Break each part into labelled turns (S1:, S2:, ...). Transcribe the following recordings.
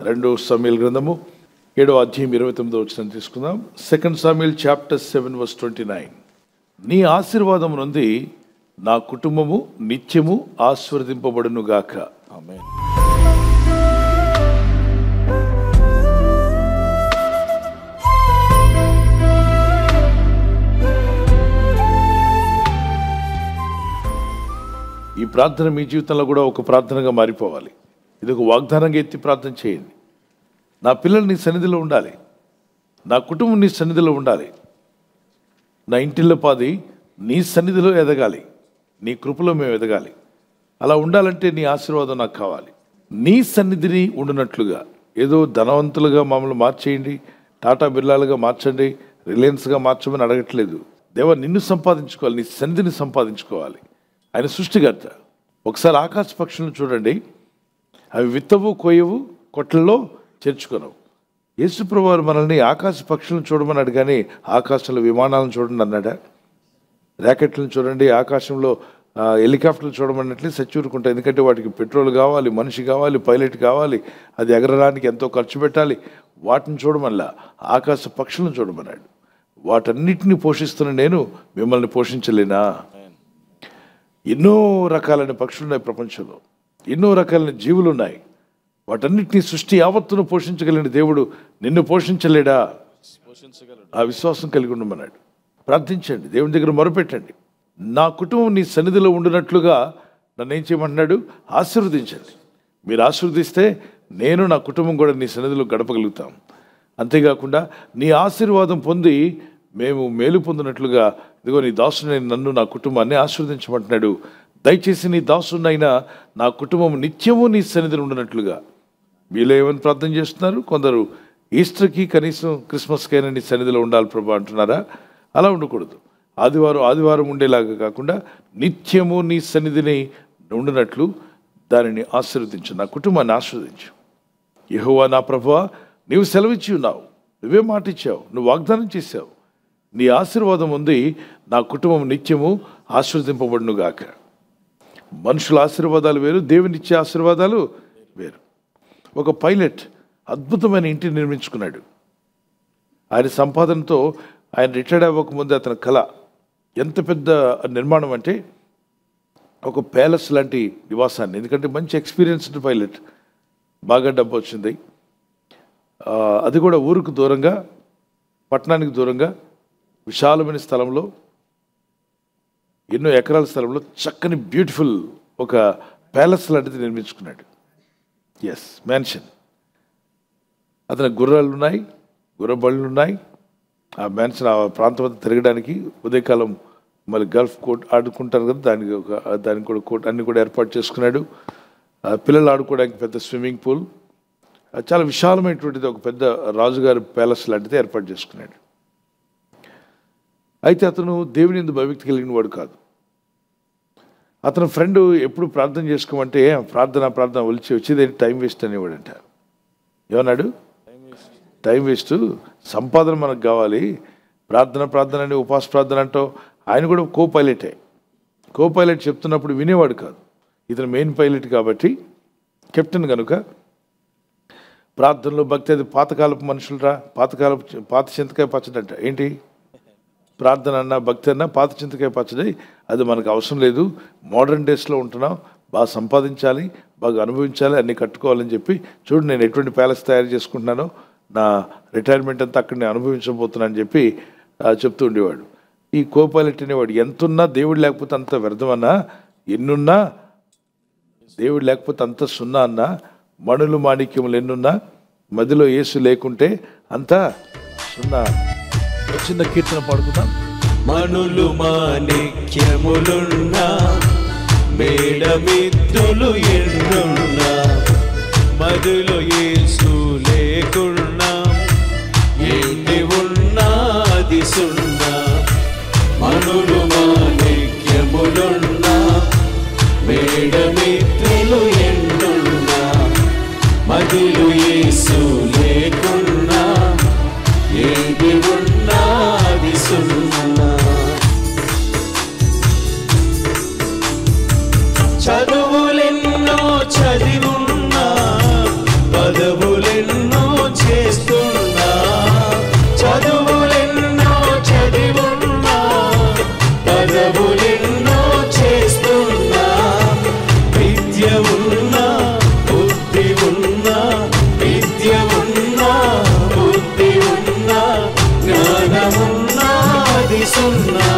S1: 2 సమూయేలు గ్రంథము 7వ అధ్యాయం 29వ వచనం తీసుకుందాం. 2 సమూయేల్ చాప్టర్ 7 verse 29. నీ ఆశీర్వాదం నుండి నా కుటుంబము నిత్యము ఆశీర్వదింపబడును గాక. ఆమేన్. ఈ ప్రార్థన మీ జీవితంలో కూడా ఒక ప్రార్థనగా మారిపోవాలి. ఇది ఒక వాగ్దానంగా ఎత్తి ప్రార్థన చేయండి. నా పిల్లలు నీ సన్నిధిలో ఉండాలి, నా కుటుంబం నీ సన్నిధిలో ఉండాలి, నా ఇంటిల్లో పాది నీ సన్నిధిలో ఎదగాలి, నీ కృపలో మేము ఎదగాలి. అలా ఉండాలంటే నీ ఆశీర్వాదం నాకు కావాలి. నీ సన్నిధిని ఉండినట్లుగా, ఏదో ధనవంతులుగా మమ్మల్ని మార్చేయండి, టాటా బిర్లాలుగా మార్చండి, రిలయన్స్గా మార్చమని అడగట్లేదు. దేవా, నిన్ను సంపాదించుకోవాలి, నీ సన్నిధిని సంపాదించుకోవాలి. ఆయన సృష్టికర్త. ఒకసారి ఆకాశ పక్షులను చూడండి, అవి విత్తవు, కోయవు, కొట్లలో చేర్చుకోనవు. యేసుప్రభువు వారు మనల్ని ఆకాశ పక్షులను చూడమన్నాడు, కానీ ఆకాశంలో విమానాలను చూడండి అన్నాడా? ర్యాకెట్లను చూడండి, ఆకాశంలో హెలికాప్టర్లు చూడమన్నట్లు సచ్చూరుకుంటాయి. ఎందుకంటే వాటికి పెట్రోల్ కావాలి, మనిషి కావాలి, పైలట్ కావాలి, అది ఎగరడానికి ఎంతో ఖర్చు పెట్టాలి. వాటిని చూడమల్లా ఆకాశ పక్షులను చూడమన్నాడు. వాటన్నిటిని పోషిస్తున్న నేను మిమ్మల్ని పోషించలేనా? ఎన్నో రకాలైన పక్షులు ఉన్నాయి ప్రపంచంలో, ఎన్నో రకాలైన జీవులు ఉన్నాయి. వాటన్నిటినీ సృష్టి యావత్తును పోషించగలిగిన దేవుడు నిన్ను పోషించలేడా? ఆ విశ్వాసం కలిగి ఉండమన్నాడు. ప్రార్థించండి, దేవుని దగ్గర మొరపెట్టండి. నా కుటుంబం నీ సన్నిధిలో ఉండినట్లుగా నన్ను ఏం చేయమంటున్నాడు? ఆశీర్వదించండి. మీరు ఆశీర్వదిస్తే నేను, నా కుటుంబం కూడా నీ సన్నిధిలో గడపగలుగుతాం. అంతేకాకుండా నీ ఆశీర్వాదం పొంది మేము మేలు పొందినట్లుగా, ఇదిగో నీ దాసునైన నన్ను, నా కుటుంబాన్ని ఆశీర్వదించమంటున్నాడు. దయచేసి నీ దాసునైనా నా కుటుంబం నిత్యము నీ సన్నిధిలో ఉండినట్లుగా. మీలో ఏమని ప్రార్థన చేస్తున్నారు? కొందరు ఈస్టర్కి, కనీసం క్రిస్మస్కైనా నీ సన్నిధిలో ఉండాలి ప్రభా అంటున్నారా? అలా ఉండకూడదు. ఆదివారం ఉండేలాగా కాకుండా నిత్యము నీ సన్నిధిని ఉండినట్లు దానిని ఆశీర్వదించు, నా కుటుంబాన్ని ఆశీర్వదించు. యెహోవా నా ప్రభువా, నీవు సెలవిచ్చి ఉన్నావు, నువ్వే మాట ఇచ్చావు, నువ్వు వాగ్దానం చేశావు. నీ ఆశీర్వాదం ఉంది, నా కుటుంబం నిత్యము ఆశీర్వదింపబడును గాక. మనుషుల ఆశీర్వాదాలు వేరు, దేవునిచ్చే ఆశీర్వాదాలు వేరు. ఒక పైలట్ అద్భుతమైన ఇంటిని నిర్మించుకున్నాడు. ఆయన సంపాదనతో ఆయన రిటైర్డ్ అవ్వకముందు అతని కళ ఎంత పెద్ద నిర్మాణం అంటే ఒక ప్యాలెస్ లాంటి నివాసాన్ని. ఎందుకంటే మంచి ఎక్స్పీరియన్స్డ్ పైలట్, బాగా డబ్బు వచ్చింది. అది కూడా ఊరుకు దూరంగా, పట్టణానికి దూరంగా, విశాలమైన స్థలంలో, ఎన్నో ఎకరాల స్థలంలో చక్కని బ్యూటిఫుల్ ఒక ప్యాలెస్ లాంటిది నిర్మించుకున్నాడు. Yes, mansion. అతని గుర్రాలు ఉన్నాయి, గుర్రబళ్ళు ఉన్నాయి. ఆ మ్యాన్షన్, ఆ ప్రాంతం అంతా తిరగడానికి ఉదయకాలం మళ్ళీ గల్ఫ్ కోర్ట్ ఆడుకుంటారు కదా, దానికి కూడా కోర్ట్ అన్ని కూడా ఏర్పాటు చేసుకున్నాడు. పిల్లలు ఆడుకోవడానికి పెద్ద స్విమ్మింగ్ పూల్, చాలా విశాలమైనటువంటిది ఒక పెద్ద రాజుగారి ప్యాలెస్ లాంటిది ఏర్పాటు చేసుకున్నాడు. అయితే అతను దేవుని యందు భయభక్తి కలిగిన వాడు కాదు. అతని ఫ్రెండ్ ఎప్పుడు ప్రార్థన చేసుకోమంటే ప్రార్థన వచ్చేది టైం వేస్ట్ అనేవాడంట. ఏమన్నాడు? టైం వేస్ట్, సంపాదన మనకు కావాలి, ప్రార్థన అని ఉపాస ప్రార్థన అంటావు. ఆయన కూడా కో పైలట్ చెప్తున్నప్పుడు వినేవాడు కాదు. ఇతను మెయిన్ పైలట్ కాబట్టి, కెప్టెన్ కనుక ప్రార్థనలో భక్తి. అది పాతకాలపు మనుషులరా, పాత చింతకాయ పచ్చడి అంట. ఏంటి ప్రార్థన అన్నా భక్తి అన్నా పాత చింతకాయ పచ్చడి, అది మనకు అవసరం లేదు. మోడర్న్ డేస్లో ఉంటున్నాం, బాగా సంపాదించాలి, బాగా అనుభవించాలి, అన్నీ కట్టుకోవాలని చెప్పి, చూడు నేను ఎటువంటి ప్యాలెస్ తయారు చేసుకుంటున్నానో, నా రిటైర్మెంట్ అంతా అక్కడ నేను అనుభవించబోతున్నా అని చెప్పి చెప్తూ ఉండేవాడు. ఈ కో పైలట్ అనేవాడు ఎంతున్నా దేవుడు లేకపోతే అంత వ్యర్థమన్నా, ఎన్నున్నా దేవుడు లేకపోతే అంత సున్నా అన్నా, మణులు మాణిక్యములు ఎన్నున్నా మధ్యలో యేసు లేకుంటే అంతా సున్నా. చిన్న కీర్తన పాడుకుందాం.
S2: మణులు మాణిక్యములున్నా, మేడమిత్రులు ఎన్నున్నా, మధ్యలో యేసు లేకున్నా, ఏంటి ఉన్నది సున్నా. మణులు మాణిక్యములున్నా, మేడమిత్రులు ఎన్నున్నా, మధ్యలో యేసు లేకున్నా, ఏంటి ఉన్నది సున్నా. చదువులెన్నో చదివున్నా, పదవులెన్నో సున్నా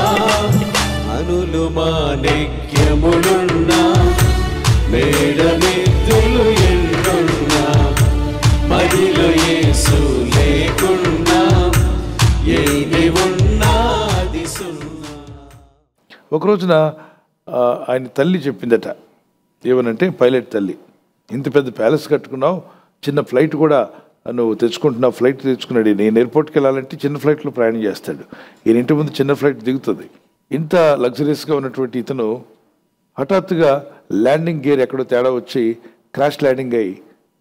S2: అనులు మాణిక్యములున్నా మేడమెత్తులు ఎన్నున్నా మదిలో యేసు లేకున్నా ఏది ఉన్నది సున్నా.
S1: ఒక రోజున ఆయన తల్లి చెప్పిందట, ఏమనంటే పైలట్ తల్లి, ఇంత పెద్ద ప్యాలెస్ కట్టుకున్నావు, చిన్న ఫ్లైట్ కూడా నువ్వు తెచ్చుకుంటున్నావు. ఫ్లైట్ తెచ్చుకున్నాడు. నేను ఎయిర్పోర్ట్కి వెళ్ళాలంటే చిన్న ఫ్లైట్లో ప్రయాణం చేస్తాడు. ఈయన ఇంటి ముందు చిన్న ఫ్లైట్ దిగుతుంది. ఇంత లగ్జరీస్గా ఉన్నటువంటి ఇతను హఠాత్తుగా ల్యాండింగ్ గేర్ ఎక్కడో తేడా వచ్చి క్రాష్ ల్యాండింగ్ అయి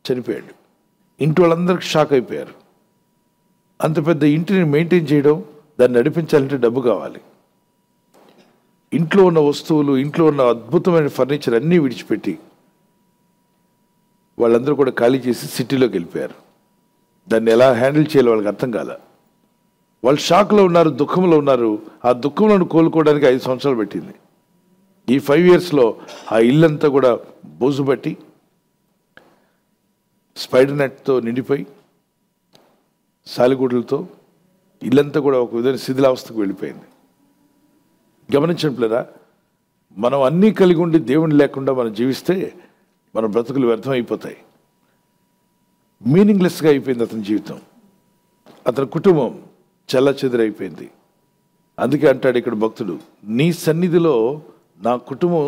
S1: చనిపోయాడు. ఇంటి వాళ్ళందరికీ షాక్ అయిపోయారు. అంత పెద్ద ఇంటిని మెయింటైన్ చేయడం, దాన్ని నడిపించాలంటే డబ్బు కావాలి. ఇంట్లో ఉన్న వస్తువులు, ఇంట్లో ఉన్న అద్భుతమైన ఫర్నిచర్ అన్నీ విడిచిపెట్టి వాళ్ళందరూ కూడా ఖాళీ చేసి సిటీలోకి వెళ్ళిపోయారు. దాన్ని ఎలా హ్యాండిల్ చేయాలో వాళ్ళకి అర్థం కాల. వాళ్ళు షాక్లో ఉన్నారు, దుఃఖంలో ఉన్నారు. ఆ దుఃఖంలో కోలుకోవడానికి 5 సంవత్సరాలు పెట్టింది. ఈ 5 yearsలో ఆ ఇల్లంతా కూడా బోజు పట్టి స్పైడర్ నెట్తో నిండిపోయి సాలిగూడులతో ఇల్లంతా కూడా ఒక విధంగా శిథిలావస్థకు వెళ్ళిపోయింది. గమనించట్లేదా? మనం అన్నీ కలిగి ఉండి దేవుని లేకుండా మనం జీవిస్తే మన బ్రతుకులు వ్యర్థం అయిపోతాయి. మీనింగ్లెస్గా అయిపోయింది అతని జీవితం. అతని కుటుంబం చెల్లచెదురైపోయింది. అందుకే అంటాడు ఇక్కడ భక్తుడు, నీ సన్నిధిలో నా కుటుంబం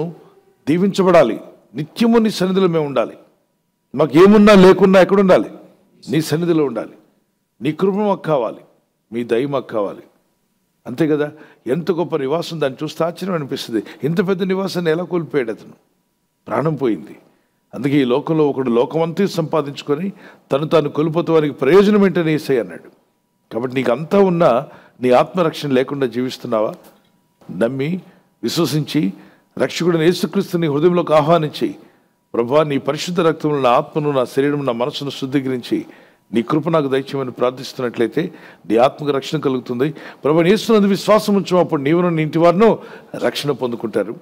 S1: దీవించబడాలి, నిత్యము నీ సన్నిధిలో మేము ఉండాలి. మాకు ఏమున్నా లేకున్నా ఎక్కడ ఉండాలి? నీ సన్నిధిలో ఉండాలి. నీ కృప మాకు కావాలి, మీ దయ మాకు కావాలి. అంతే కదా? ఎంత గొప్ప నివాసం, దాన్ని చూస్తే ఆశ్చర్యం అనిపిస్తుంది. ఇంత పెద్ద నివాసాన్ని ఎలా కోల్పోయాడు అతను? ప్రాణం పోయింది. అందుకే ఈ లోకంలో ఒకడు లోకమంతా సంపాదించుకొని తాను కోల్పోతానికి ప్రయోజనం ఏంటని యేసయ్య అన్నాడు. కాబట్టి నీకు అంతా ఉన్నా నీ ఆత్మరక్షణ లేకుండా జీవిస్తున్నావా? నమ్మి విశ్వసించి రక్షకుడిని యేసుక్రీస్తుని హృదయంలోకి ఆహ్వానించి, ప్రభువా నీ పరిశుద్ధ రక్తంలో నా ఆత్మను, నా శరీరం, నా మనసును శుద్ధీకరించి నీ కృప నాకు దయచేయమని ప్రార్థిస్తున్నట్లయితే నీ ఆత్మకు రక్షణ కలుగుతుంది. ప్రభువా యేసునందు విశ్వాసం ఉంచు, అప్పుడు నీవును నీ ఇంటి వారును రక్షణ పొందుకుంటారు.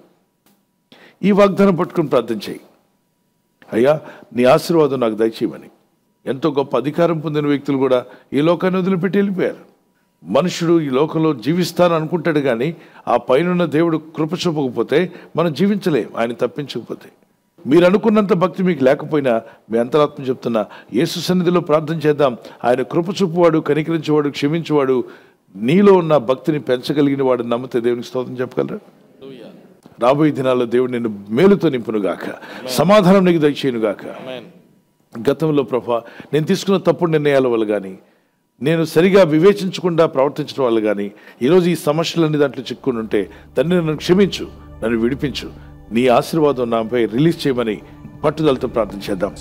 S1: ఈ వాగ్దానం పట్టుకుని ప్రార్థన చేయి. అయ్యా నీ ఆశీర్వాదం నాకు దయచేయమని. ఎంతో గొప్ప అధికారం పొందిన వ్యక్తులు కూడా ఈ లోకాన్ని వదిలిపెట్టి వెళ్ళిపోయారు. మనుషుడు ఈ లోకంలో జీవిస్తాను అనుకుంటాడు, కానీ ఆ పైన దేవుడు కృప చూపకపోతే మనం జీవించలేం, ఆయన తప్పించకపోతే. మీరు అనుకున్నంత భక్తి మీకు లేకపోయినా మీ అంతరాత్మ చెప్తున్నా, యేసు సన్నిధిలో ప్రార్థన చేద్దాం. ఆయన కృప చూపువాడు, కనికరించేవాడు, క్షమించేవాడు. నీలో ఉన్న భక్తిని పెంచగలిగిన వాడు నమ్మితే దేవునికి స్తోత్రం చెప్పగలరా? రాబోయే దినాల్లో దేవుడు నిన్ను మేలుతో నింపునుగాక, సమాధానం నీకు దయచేయునుగాక. గతంలో ప్రభా నేను తీసుకున్న తప్పుడు నిర్ణయాల వల్ల కానీ, నేను సరిగా వివేచించకుండా ప్రవర్తించడం వల్ల కానీ ఈరోజు ఈ సమస్యలన్నీ దాంట్లో చిక్కుని ఉంటే తండ్రి నన్ను క్షమించు, నన్ను విడిపించు, నీ ఆశీర్వాదం నాపై రిలీజ్ చేయమని పట్టుదలతో ప్రార్థన చేద్దాం.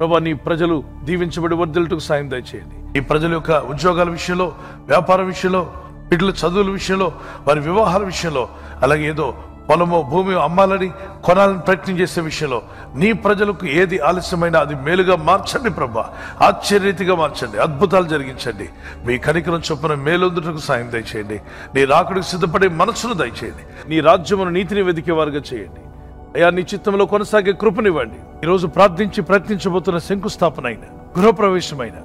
S1: ప్రభా నీ ప్రజలు దీవించబడి వర్ధిల్లుటకు సాయం దయచేయండి. ఈ ప్రజల యొక్క ఉద్యోగాల విషయంలో, వ్యాపారం విషయంలో, బిడ్డల చదువుల విషయంలో, వారి వివాహాల విషయంలో, అలాగే ఏదో పొలమో భూమి అమ్మాలని కొనాలని ప్రయత్నం చేసే విషయంలో నీ ప్రజలకు ఏది ఆలస్యమైనా అది మేలుగా మార్చండి ప్రభా. ఆశ్చర్యరీతిగా మార్చండి, అద్భుతాలు జరిగించండి. మీ కనికరం చొప్పున మేలొందుటకు సాయం దయచేయండి. నీ రాకడికి సిద్ధపడే మనసును దయచేయండి. నీ రాజ్యమును నీతిని వెదికే వారుగా చేయండి. అయ్యా నీ చిత్తంలో కొనసాగే కృపనివ్వండి. ఈరోజు ప్రార్థించి ప్రయత్నించబోతున్న శంకుస్థాపన అయిన, గృహప్రవేశమైన,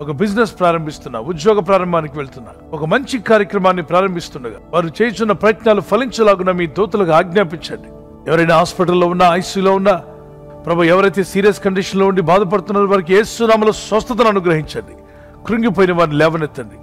S1: ఒక బిజినెస్ ప్రారంభిస్తున్నా, ఉద్యోగ ప్రారంభానికి వెళ్తున్నా, ఒక మంచి కార్యక్రమాన్ని ప్రారంభిస్తుండగా వారు చేస్తున్న ప్రయత్నాలు ఫలించలాగున మీ దూతలకు ఆజ్ఞాపించండి. ఎవరైనా హాస్పిటల్లో ఉన్నా, ఐసీయూలో ఉన్నా ప్రభు, ఎవరైతే సీరియస్ కండిషన్లో ఉండి బాధపడుతున్నారో వారికి యేసు నామములో స్వస్థతను అనుగ్రహించండి. కృంగిపోయిన వారిని లేవనెత్తండి.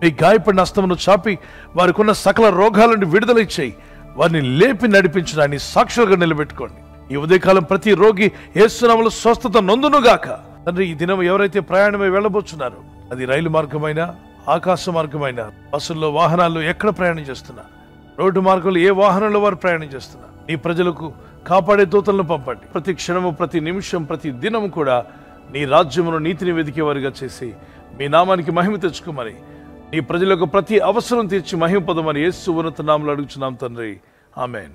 S1: మీ గాయపడిన హస్తమును చాపి వారికి ఉన్న సకల రోగాల నుండి విడుదల ఇచ్చేయి. వారిని లేపి నడిపించడాన్ని సాక్షులుగా నిలబెట్టుకోండి. ఈ ఉదయకాలం ప్రతి రోగి యేసు నామములో స్వస్థత నొందునుగాక. తండ్రి, ఈ దినం ఎవరైతే ప్రయాణమై వెళ్ళబోతున్నారో, అది రైలు మార్గమైనా, ఆకాశ మార్గమైనా, బస్సుల్లో, వాహనాల్లో ఎక్కడ ప్రయాణం చేస్తున్నా, రోడ్డు మార్గంలో ఏ వాహనంలో వారు ప్రయాణం చేస్తున్నా, నీ ప్రజలకు కాపాడే దూతలను పంపండి. ప్రతి క్షణము, ప్రతి నిమిషం, ప్రతి దినము కూడా నీ రాజ్యమును నీతిని వెదికేవారిగా చేసి మీ నామానికి మహిమ తెచ్చుకోమని, నీ ప్రజలకు ప్రతి అవసరం తీర్చి మహిమ పొందమని యేసు ఉన్నత నామములో అడుగుచున్నాం తండ్రి. ఆమేన్.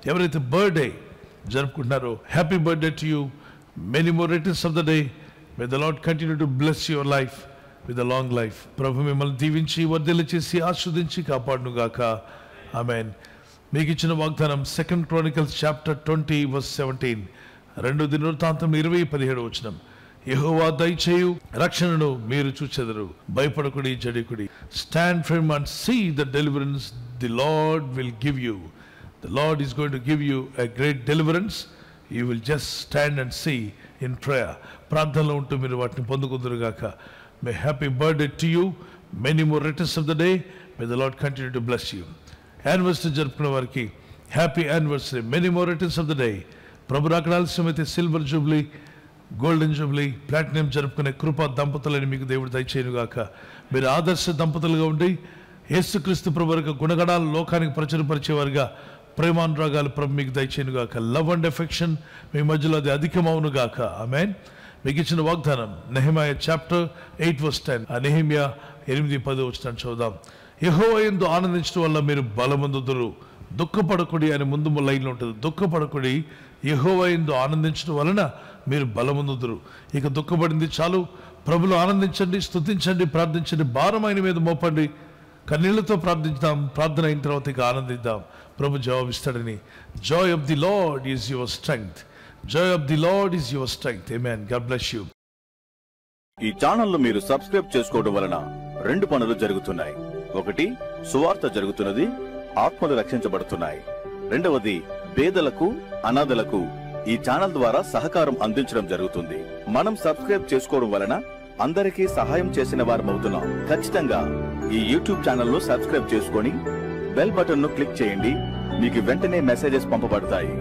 S1: ఎవరైతే బర్త్డే జరుపుకుంటున్నారో, happy birthday to you. Many more returns of the day. May the Lord continue to bless your life with a long life. ప్రభు మిమ్మల్ని దీవించి వర్ధిల్ల చేసి ఆస్వాదించి కాపాడునుగాక. ఆమేన్. మీకు ఇచ్చిన వాగ్దానం 2 Chronicles chapter 20:17. 2 దినవృత్తాంతం 20:17. యెహోవా దయచేయు రక్షణను మీరు చూచెదరు, భయపడకుడి జడికుడి. Stand firm and see the deliverance the Lord will give you. The Lord is going to give you a great deliverance. You will just stand and see in prayer. ప్రార్థనలో ఉంటూ మీరు వాటిని పొందుకుందురుగాక. May happy birthday to you. Many more returns of the day. May the Lord continue to bless you. Anniversary జరుపుకున్న వారికి happy anniversary. Many more returns of the day. ప్రభు రాకడ ఆలస్యమైతే silver jubilee, golden jubilee, platinum జరుపుకునే కృపా దంపతులని మీకు దేవుడు దయచేయునుగాక. మీరు ఆదర్శ దంపతులుగా ఉండి యేసుక్రీస్తు ప్రభు యొక్క గుణగణాలు లోకానికి ప్రచురపరిచేవారుగా ప్రేమానురాగాలు ప్రభు మీకు దయచేయునుగాక. లవ్ అండ్ ఎఫెక్షన్ మీ మధ్యలో అది అధికమవునుగాక. ఆమేన్. మీకు ఇచ్చిన వాగ్దానం నెహెమయా చాప్టర్ 8:10. ఆ నెహెమయా 8:10 చూద్దాం. యెహోవా యందు ఆనందించడం వల్ల మీరు బలమందుదురు, దుఃఖపడకుడి అని ముందు లైన్లో ఉంటుంది. దుఃఖపడకుడి, యెహోవా యందు ఆనందించడం వలన మీరు బలమందుదురు. ఇక దుఃఖపడింది చాలు. ప్రభులో ఆనందించండి, స్తుతించండి, ప్రార్థించండి, భారం ఆయన మీద మోపండి, కన్నీళ్లతో ప్రార్థిద్దాం. ప్రార్థన అయిన తర్వాత ఇక ఆనందిద్దాం. ప్రభు జవాబిస్తాడని. Joy of the Lord is your strength. Joy of the Lord is your strength. ఆమేన్. God bless you.
S3: ఈ ఛానల్ మీరు సబ్స్క్రైబ్ చేసుకోవడం వలన 2 పనులు జరుగుతున్నాయి. ఒకటి, సువార్త జరుగుతున్నది, ఆత్మలు రక్షించబడుతున్నాయి. రెండవది, పేదలకు, అనాథలకు ఈ ఛానల్ ద్వారా సహకారం అందించడం జరుగుతుంది. మనం సబ్స్క్రైబ్ చేసుకోవడం వలన అందరికీ సహాయం చేసిన వారమవుతున్నాం. ఖచ్చితంగా ఈ యూట్యూబ్ ఛానల్ ను సబ్స్క్రైబ్ చేసుకొని బెల్ బటన్ ను క్లిక్ చేయండి. మీకు వెంటనే మెసేజెస్ పంపబడతాయి.